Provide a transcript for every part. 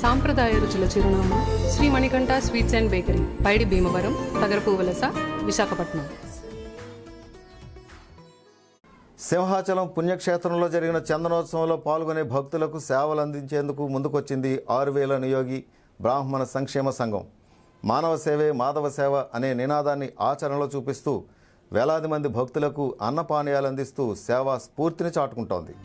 సాంప్రదాయ రుచుల చిరునామా Sri Manikanta sweets and bakery, Paidi Bhimavaram, Tagarapu Valasa, Visakhapatnam. Simhachalam పుణ్యక్షేత్రంలో జరిగిన చందనోత్సవంలో పాల్గొనే భక్తులకు సేవలు అందించేందుకు ముందుకొచ్చింది 6000 నియోగి బ్రాహ్మణ సంక్షేమ సంఘం. మానవ సేవే మాధవ సేవ అనే నినాదాన్ని ఆచరణలో చూపిస్తూ వేలాది మంది భక్తులకు అన్నపానీయాలు అందిస్తూ సేవా స్ఫూర్తిని చాటుకుంటోంది.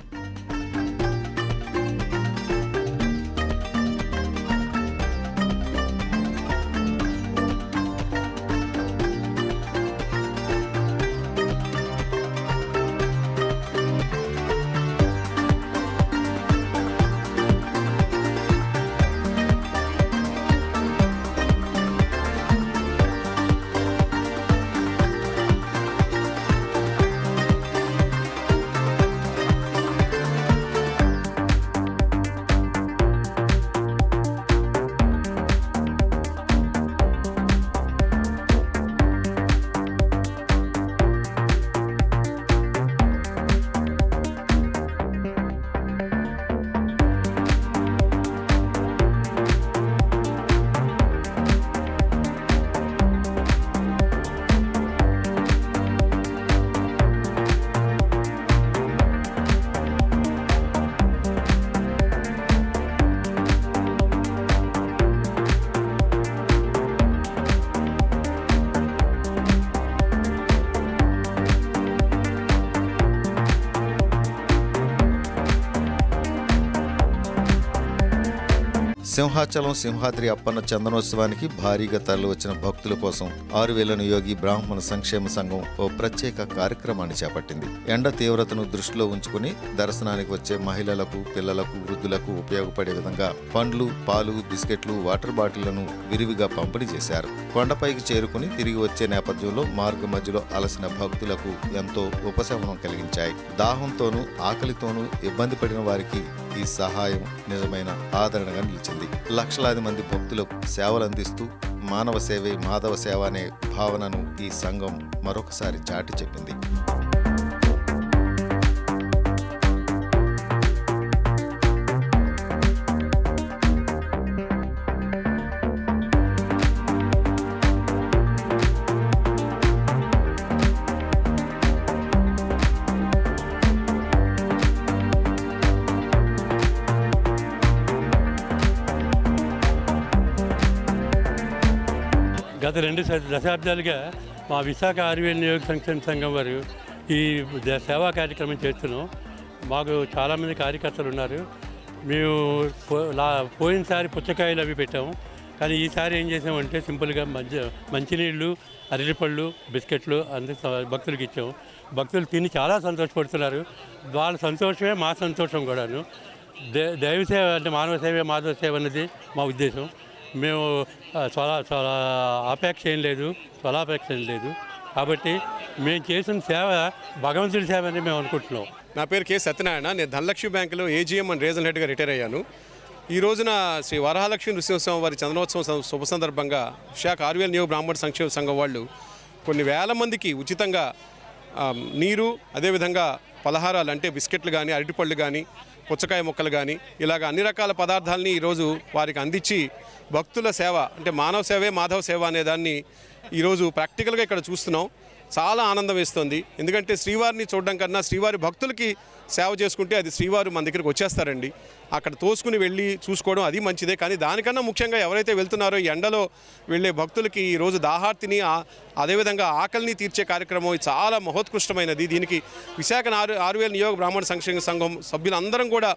సింహాచలం సింహాద్రి అప్పన్న చందనోత్సవానికి భారీగా తరలివచ్చిన భక్తుల కోసం 6000 నియోగి బ్రాహ్మణ సంక్షేమ సంఘం ఓ ప్రత్యేక కార్యక్రమాన్ని చేపట్టింది. ఎండ తీవ్రతను దృష్టిలో ఉంచుకుని దర్శనానికి వచ్చే మహిళలకు, పిల్లలకు, వృద్ధులకు ఉపయోగపడే విధంగా పండ్లు, పాలు, బిస్కెట్లు, వాటర్ బాటిళ్లను విరివిగా పంపిణీ చేశారు. కొండపైకి చేరుకుని తిరిగి వచ్చే నేపథ్యంలో మార్గ మధ్యలో అలసిన భక్తులకు ఎంతో ఉపశమనం కలిగించాయి. దాహంతోనూ ఆకలితోనూ ఇబ్బంది పడిన వారికి ఈ సహాయం నిజమైన ఆదరణగా నిలిచింది. లక్షలాది మంది భక్తులకు సేవలు అందిస్తూ మానవ సేవే మాధవ సేవ అనే భావనను ఈ సంఘం మరొకసారి చాటి చెప్పింది. గత 2 దశాబ్దాలుగా మా విశాఖ 6000 నియోగ సంక్షేమ సంఘం వారు ఈ సేవా కార్యక్రమం చేస్తున్నాం. మాకు చాలామంది కార్యకర్తలు ఉన్నారు. మేము పోయినసారి పుచ్చకాయలు అవి పెట్టాము, కానీ ఈసారి ఏం చేసామంటే సింపుల్గా మంచినీళ్ళు, అరటిపళ్ళు, బిస్కెట్లు భక్తులకు ఇచ్చాము. భక్తులు తిని చాలా సంతోషపడుతున్నారు. వాళ్ళ సంతోషమే మా సంతోషం కూడాను. దైవ సేవ అంటే మానవ సేవ మాధవ సేవ అన్నది మా ఉద్దేశం. మేము చాలా ఆపేక్ష ఏం లేదు, స్వలాపేక్ష ఏం లేదు. కాబట్టి మేము చేసిన సేవ భగవంతుడి సేవ అని మేము అనుకుంటున్నాం. నా పేరు కె సత్యనారాయణ. నేను ధనలక్ష్మి బ్యాంకులో ఏజీఎం అండ్ రీజనల్ హెడ్గా రిటైర్ అయ్యాను. ఈ రోజున శ్రీ వరహాలక్ష్మి నృసింహస్వామి వారి చందనోత్సవం శుభ సందర్భంగా విశాఖ 6000 నియోగ బ్రాహ్మణ సంక్షేమ సంఘం వాళ్ళు కొన్ని వేల మందికి ఉచితంగా నీరు, అదేవిధంగా పలహారాలు అంటే బిస్కెట్లు కానీ, అరటిపళ్ళు కానీ, పుచ్చకాయ ముక్కలు కానీ ఇలాగ అన్ని రకాల పదార్థాలని ఈరోజు వారికి అందించి భక్తుల సేవ అంటే మానవ సేవే మాధవ సేవ అనే దాన్ని ఈరోజు ప్రాక్టికల్గా ఇక్కడ చూస్తున్నాం. చాలా ఆనందం వేస్తుంది. ఎందుకంటే శ్రీవారిని చూడడం కన్నా శ్రీవారి భక్తులకి సేవ చేసుకుంటే అది శ్రీవారు మన దగ్గరికి వచ్చేస్తారండి. అక్కడ తోసుకుని వెళ్ళి చూసుకోవడం అది మంచిదే. కానీ దానికన్నా ముఖ్యంగా ఎవరైతే వెళ్తున్నారో ఈ ఎండలో వెళ్ళే భక్తులకి ఈరోజు దాహార్తిని అదేవిధంగా ఆకలిని తీర్చే కార్యక్రమం చాలా మహోత్కృష్టమైనది. దీనికి విశాఖ 6000 నియోగ బ్రాహ్మణ సంక్షేమ సంఘం సభ్యులందరం కూడా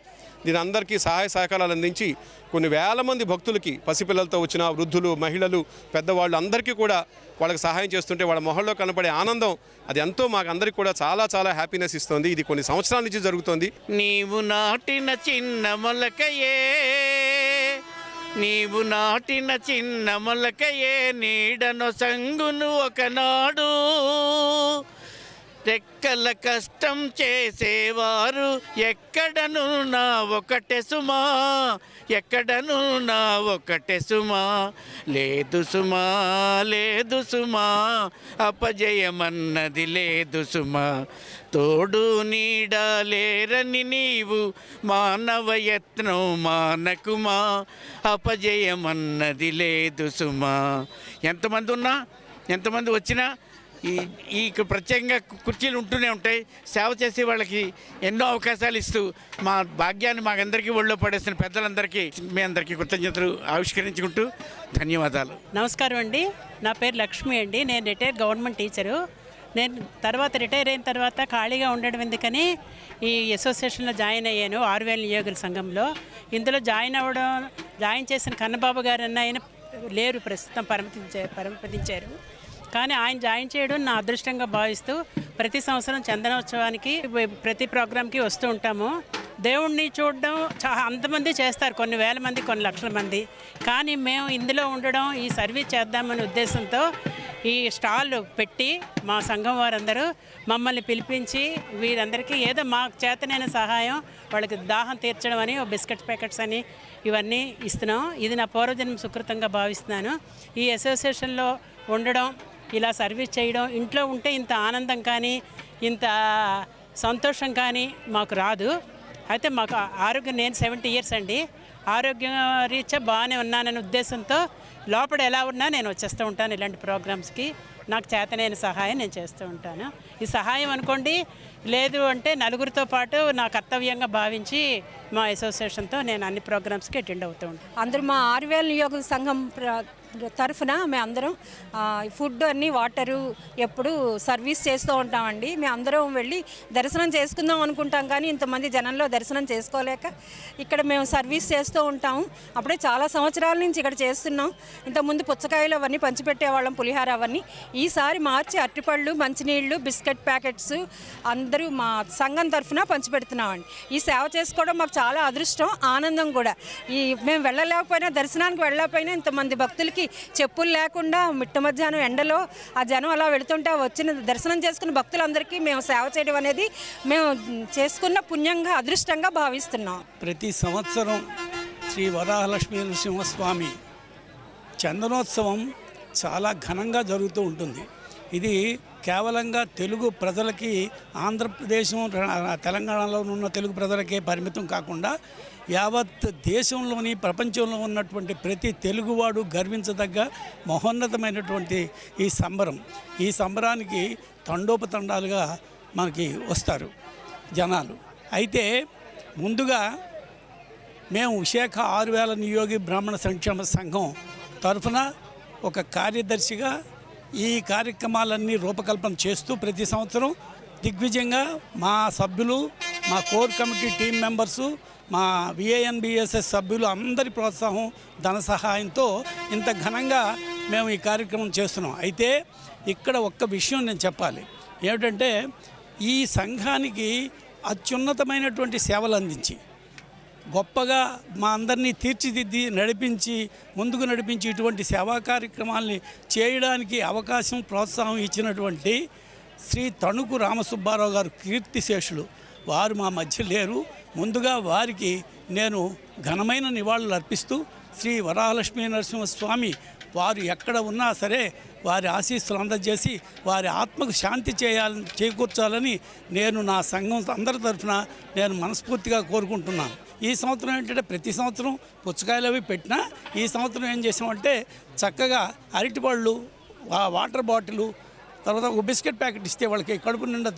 దీని అందరికీ సహాయ సహకారాలు అందించి కొన్ని వేల మంది భక్తులకి, పసిపిల్లలతో వచ్చిన వృద్ధులు, మహిళలు, పెద్దవాళ్ళు అందరికీ కూడా వాళ్ళకి సహాయం చేస్తుంటే వాళ్ళ మొహంలో కనపడే ఆనందం అది ఎంతో మాకు అందరికీ కూడా చాలా చాలా హ్యాపీనెస్ ఇస్తుంది. ఇది కొన్ని సంవత్సరాల నుంచి జరుగుతుంది. నీవు నాటిన చిన్న మొలకయే, నీవు నాటిన చిన్న మొలకయే, నీడను సంగును ఒకనాడు రెక్కల కష్టం చేసేవారు ఎక్కడను నా ఒకటే సుమా, ఎక్కడను నా ఒకటే సుమా, లేదు సుమా, లేదు సుమా, అపజయమన్నది లేదు సుమా, తోడు నీడ లేరని నీవు మానవ యత్నం మానకుమా, అపజయమన్నది లేదు సుమా. ఎంతమంది ఉన్నా ఎంతమంది వచ్చినా ఈ ప్రత్యేకంగా కుర్చీలు ఉంటూనే ఉంటాయి. సేవ చేసే వాళ్ళకి ఎన్నో అవకాశాలు ఇస్తూ మా భాగ్యాన్ని మాకందరికీ ఒళ్ళో పడేసిన పెద్దలందరికీ మీ అందరికీ కృతజ్ఞతలు ఆవిష్కరించుకుంటూ ధన్యవాదాలు. నమస్కారం అండి. నా పేరు లక్ష్మి అండి. నేను రిటైర్డ్ గవర్నమెంట్ టీచరు. నేను రిటైర్ అయిన తర్వాత ఖాళీగా ఉండడం ఎందుకని ఈ అసోసియేషన్లో జాయిన్ అయ్యాను, 6000 నియోగుల సంఘంలో. ఇందులో జాయిన్ చేసిన కన్నబాబు గారు అన్న ఆయన లేరు, ప్రస్తుతం పరమపదించారు. కానీ ఆయన జాయిన్ చేయడం నా అదృష్టంగా భావిస్తూ ప్రతి సంవత్సరం చందనోత్సవానికి ప్రతి ప్రోగ్రాంకి వస్తూ ఉంటాము. దేవుణ్ణి చూడడం అంతమంది చేస్తారు, కొన్ని వేల మంది, కొన్ని లక్షల మంది. కానీ మేము ఇందులో ఉండడం, ఈ సర్వీస్ చేద్దామనే ఉద్దేశంతో ఈ స్టాల్ పెట్టి మా సంఘం వారందరూ మమ్మల్ని పిలిపించి వీరందరికీ ఏదో మాకు చేతనైన సహాయం, వాళ్ళకి దాహం తీర్చడం అని బిస్కెట్ ప్యాకెట్స్ అని ఇవన్నీ ఇస్తున్నాం. ఇది నా పూర్వజన్మ సుకృతంగా భావిస్తున్నాను. ఈ అసోసియేషన్లో ఉండడం, ఇలా సర్వీస్ చేయడం, ఇంట్లో ఉంటే ఇంత ఆనందం కానీ ఇంత సంతోషం కానీ మాకు రాదు. అయితే మాకు ఆరోగ్యం, నేను 70 years అండి, ఆరోగ్య రీత్యా బాగానే ఉన్నాననే ఉద్దేశంతో లోపల ఎలా ఉన్నా నేను వచ్చేస్తూ ఉంటాను ఇలాంటి ప్రోగ్రామ్స్కి. నాకు చేతనైన సహాయం నేను చేస్తూ ఉంటాను. ఈ సహాయం అనుకోండి, లేదు అంటే నలుగురితో పాటు నా కర్తవ్యంగా భావించి మా అసోసియేషన్తో నేను అన్ని ప్రోగ్రామ్స్కి అటెండ్ అవుతూ ఉంటాను. అందరూ మా 6000 నియోగుల సంఘం తరఫున మేము అందరం ఫుడ్ అన్నీ వాటరు ఎప్పుడు సర్వీస్ చేస్తూ ఉంటామండి. మేము అందరం వెళ్ళి దర్శనం చేసుకుందాం అనుకుంటాం, కానీ ఇంతమంది జనంలో దర్శనం చేసుకోలేక ఇక్కడ మేము సర్వీస్ చేస్తూ ఉంటాము. అప్పుడే చాలా సంవత్సరాల నుంచి ఇక్కడ చేస్తున్నాం. ఇంతకుముందు పుచ్చకాయలు అవన్నీ పంచిపెట్టేవాళ్ళం, పులిహార అవన్నీ. ఈసారి మార్చి అరటిపళ్ళు, మంచినీళ్ళు, బిస్కెట్ ప్యాకెట్స్ అందరూ మా సంఘం తరఫున పంచిపెడుతున్నామండి. ఈ సేవ చేసుకోవడం మాకు చాలా అదృష్టం, ఆనందం కూడా. మేము వెళ్ళలేకపోయినా, దర్శనానికి వెళ్ళలేకపోయినా ఇంతమంది భక్తులకి చెప్పులు లేకుండా మిట్ట మధ్యాహ్నం ఎండలో ఆ జనం అలా వెళుతుంటే వచ్చిన దర్శనం చేసుకున్న భక్తులందరికీ మేము సేవ చేయడం అనేది మేము చేసుకున్న పుణ్యంగా, అదృష్టంగా భావిస్తున్నాం. ప్రతి సంవత్సరం శ్రీ వరాహలక్ష్మీ నృసింహస్వామి చందనోత్సవం చాలా ఘనంగా జరుగుతూ ఉంటుంది. ఇది కేవలంగా తెలుగు ప్రజలకి, ఆంధ్రప్రదేశం, తెలంగాణలో ఉన్న తెలుగు ప్రజలకే పరిమితం కాకుండా యావత్ దేశంలోని, ప్రపంచంలో ఉన్నటువంటి ప్రతి తెలుగువాడు గర్వించదగ్గ మహోన్నతమైనటువంటి ఈ సంబరం. ఈ సంబరానికి తండోపతండాలుగా మనకి వస్తారు జనాలు. అయితే ముందుగా మేము విశాఖ 6000 నియోగి బ్రాహ్మణ సంక్షేమ సంఘం తరఫున ఒక కార్యదర్శిగా ఈ కార్యక్రమాలన్నీ రూపకల్పన చేస్తూ ప్రతి సంవత్సరం దిగ్విజయంగా మా సభ్యులు, మా కోర్ కమిటీ టీం మెంబర్సు, మా విఏఎన్బిఎస్ఎస్ సభ్యులు అందరి ప్రోత్సాహం, ధన సహాయంతో ఇంత ఘనంగా మేము ఈ కార్యక్రమం చేస్తున్నాం. అయితే ఇక్కడ ఒక్క విషయం నేను చెప్పాలి. ఏమిటంటే ఈ సంఘానికి అత్యున్నతమైనటువంటి సేవలు అందించి గొప్పగా మా అందరినీ తీర్చిదిద్ది ముందుకు నడిపించి ఇటువంటి సేవా కార్యక్రమాల్ని చేయడానికి అవకాశం, ప్రోత్సాహం ఇచ్చినటువంటి శ్రీ తణుకు రామసుబ్బారావు గారు కీర్తిశేషులు. వారు మా మధ్య లేరు. ముందుగా వారికి నేను ఘనమైన నివాళులు అర్పిస్తూ శ్రీ వరాహలక్ష్మీ నరసింహస్వామి వారు ఎక్కడ ఉన్నా సరే వారి ఆశీస్సులు అందజేసి వారి ఆత్మకు శాంతి చేకూర్చాలని నేను నా సంఘం అందరి తరఫున నేను మనస్ఫూర్తిగా కోరుకుంటున్నాను. ఈ సంవత్సరం ఏంటంటే ప్రతి సంవత్సరం పుచ్చకాయలు అవి పెట్టినా ఈ సంవత్సరం ఏం చేసామంటే చక్కగా అరటిపళ్ళు, వాటర్ బాటిల్, తర్వాత ఒక బిస్కెట్ ప్యాకెట్ ఇస్తే వాళ్ళకి కడుపు నిండా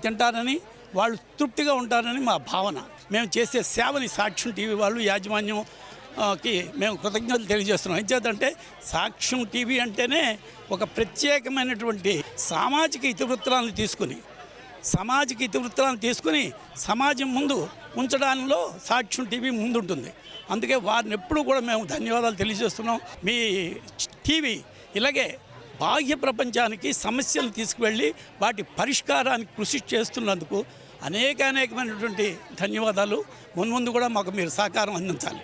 తింటారని, వాళ్ళు తృప్తిగా ఉంటారని మా భావన. మేము చేసే సేవని సాక్ష్యం టీవీ వాళ్ళు, యాజమాన్యంకి మేము కృతజ్ఞతలు తెలియజేస్తున్నాం. ఏం చేద్దంటే సాక్ష్యం టీవీ అంటేనే ఒక ప్రత్యేకమైనటువంటి సామాజిక ఇతివృత్తాలను తీసుకుని సమాజం ముందు ఉంచడంలో సాక్ష్యం టీవీ ముందుంటుంది. అందుకే వారిని ఎప్పుడూ కూడా మేము ధన్యవాదాలు తెలియజేస్తున్నాం. మీ టీవీ ఇలాగే బాహ్య ప్రపంచానికి సమస్యలు తీసుకువెళ్ళి వాటి పరిష్కారానికి కృషి చేస్తున్నందుకు అనేకమైనటువంటి ధన్యవాదాలు. మున్ముందు కూడా మాకు మీరు సహకారం అందించాలి.